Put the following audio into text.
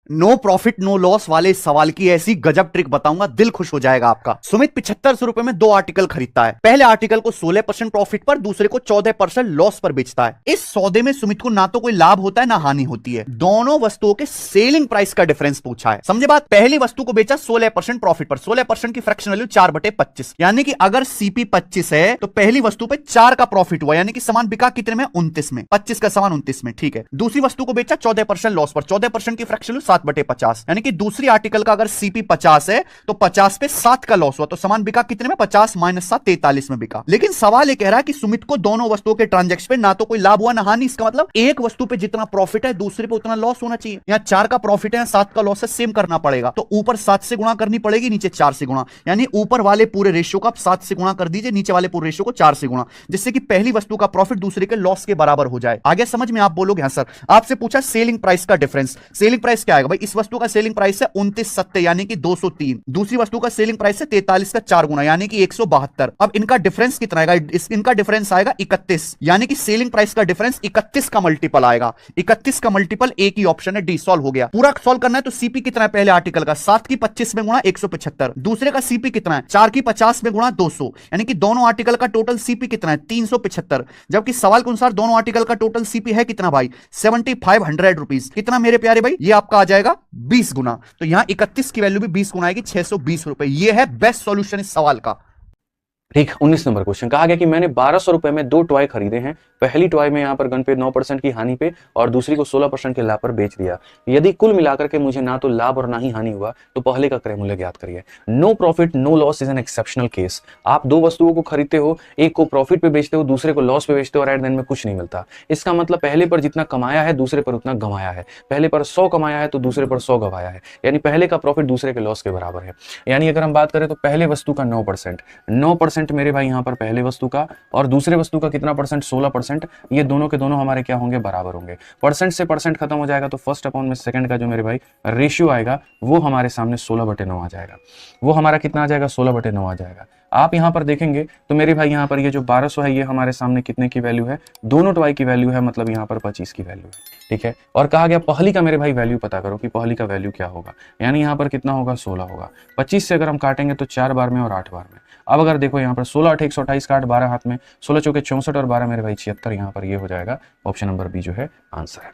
No profit no loss वाले इस सवाल की ऐसी गजब ट्रिक बताऊंगा, दिल खुश हो जाएगा आपका। सुमित 75 रुपए में 2 आर्टिकल खरीदता है। पहले आर्टिकल को 16% प्रॉफिट पर, दूसरे को 14% लॉस पर बेचता है। इस सौदे में सुमित को ना तो कोई लाभ होता है ना हानि होती है। दोनों वस्तुओं के सेलिंग प्राइस का डिफरेंस पूछा है। समझे बात? पहली वस्तु को बेचा 16% प्रॉफिट पर, 16% की फ्रैक्शन वैल्यू 4/25, यानी कि अगर सीपी 25 है तो पहली वस्तु पे 4 का प्रॉफिट हुआ, यानी कि सामान बिका कितने में? 29 में। 25 का सामान 29 में, ठीक है। दूसरी वस्तु को बेचा 14% लॉस पर, 14% की फ्रैक्शन वैल्यू 7/50, यानी कि दूसरी आर्टिकल का अगर सीपी 50 है तो 50 पे 7 का लॉस हुआ, तो सामान बिका कितने में? 50 - 7 43 में बिका। लेकिन सवाल यह कह रहा है कि सुमित को दोनों वस्तुओं के ट्रांजैक्शन पे ना तो कोई लाभ हुआ ना हानि। इसका मतलब एक वस्तु पे जितना प्रॉफिट है दूसरे पे उतना लॉस होना चाहिए। यहां 4 का प्रॉफिट है, 7 का लॉस है, सेम करना पड़ेगा। तो ऊपर 7 से गुणा करनी पड़ेगी, नीचे 4 से गुणा, यानी ऊपर वाले पूरे रेशियो का 7 से गुणा कर दीजिए, नीचे वाले पूरे रेशियो को 4 से गुणा, जिससे कि पहली वस्तु का प्रॉफिट दूसरे के लॉस के बराबर हो जाए। आगे समझ में? आप बोलोगे हाँ सर। आपसे पूछा सेलिंग प्राइस का डिफरेंस। सेलिंग प्राइस क्या आएगा भाई? इस वस्तु का सेलिंग प्राइस है 29.70 यानी कि 203। दूसरी वस्तु का सेलिंग प्राइस है 43 का 4 गुना यानी कि 172। अब इनका डिफरेंस कितना आएगा? इनका डिफरेंस आएगा 31, यानी कि सेलिंग प्राइस का डिफरेंस 31 का मल्टीपल आएगा। 31 का मल्टीपल एक ही ऑप्शन है डी, सॉल्व हो गया। पूरा सॉल्व करना है तो सीपी कितना है पहले आर्टिकल का? 7 की 25 में गुणा 175। दूसरे का सीपी कितना है? 4 की 50 में गुणा 200, यानी कि दोनों आर्टिकल का टोटल सीपी कितना है? 375। जबकि सवाल के अनुसार दोनों आर्टिकल का टोटल सीपी है कितना भाई? 7500 रुपीज। कितना मेरे प्यारे भाई? ये आपका आ जाएगा 20 गुना। तो यहां 31 की वैल्यू भी 20 गुना आएगी, 620 रुपए। ये है बेस्ट सॉल्यूशन इस सवाल का। ठीक। 19 नंबर क्वेश्चन कहा गया कि मैंने 1200 रुपए में 2 टॉय खरीदे हैं। पहली टॉय में यहाँ पर गन पे 9% की हानि पे और दूसरी को 16% के लाभ पर बेच दिया। यदि कुल मिलाकर के मुझे ना तो लाभ और ना ही हानि हुआ तो पहले का क्रय मूल्य ज्ञात करिए। No profit no loss is an exceptional case. आप दो वस्तुओं को खरीदते हो, एक को प्रॉफिट पे बेचते हो, दूसरे को लॉस पे बेचते हो और एट द एंड में कुछ नहीं मिलता। इसका मतलब पहले पर जितना कमाया है दूसरे पर उतना गंवाया है। पहले पर 100 कमाया है तो दूसरे पर 100 गंवाया है, यानी पहले का प्रॉफिट दूसरे के लॉस के बराबर है। यानी अगर हम बात करें तो पहले वस्तु का 9% मेरे भाई यहाँ पर पहले वस्तु का, और दूसरे वस्तु का कितना परसेंट? 16%। ये दोनों के दोनों हमारे क्या होंगे? बराबर होंगे। परसेंट से परसेंट खत्म हो जाएगा तो फर्स्ट अपॉन में सेकंड का जो मेरे भाई रेशियो आएगा वो हमारे सामने 16/9 आ जाएगा। वो हमारा कितना आ जाएगा? 16/9 आ जाएगा। आप यहां पर देखेंगे तो मेरे भाई यहां पर ये जो 1200 है ये हमारे सामने कितने की वैल्यू है? दोनों टॉय की वैल्यू है, मतलब यहां पर 25 की वैल्यू है। ठीक है। और कहा गया पहली का मेरे भाई वैल्यू पता करो कि पहली का वैल्यू क्या होगा, यानी यहां पर कितना होगा? 16 होगा। 25 से अगर हम काटेंगे तो 4 बार में और 8 बार में। अब अगर देखो यहाँ पर 16 8 128 का 8 12 हाथ में, 16 चौके 64 और 12 मेरे भाई 76, यहाँ पर ये हो जाएगा ऑप्शन नंबर बी जो है आंसर है।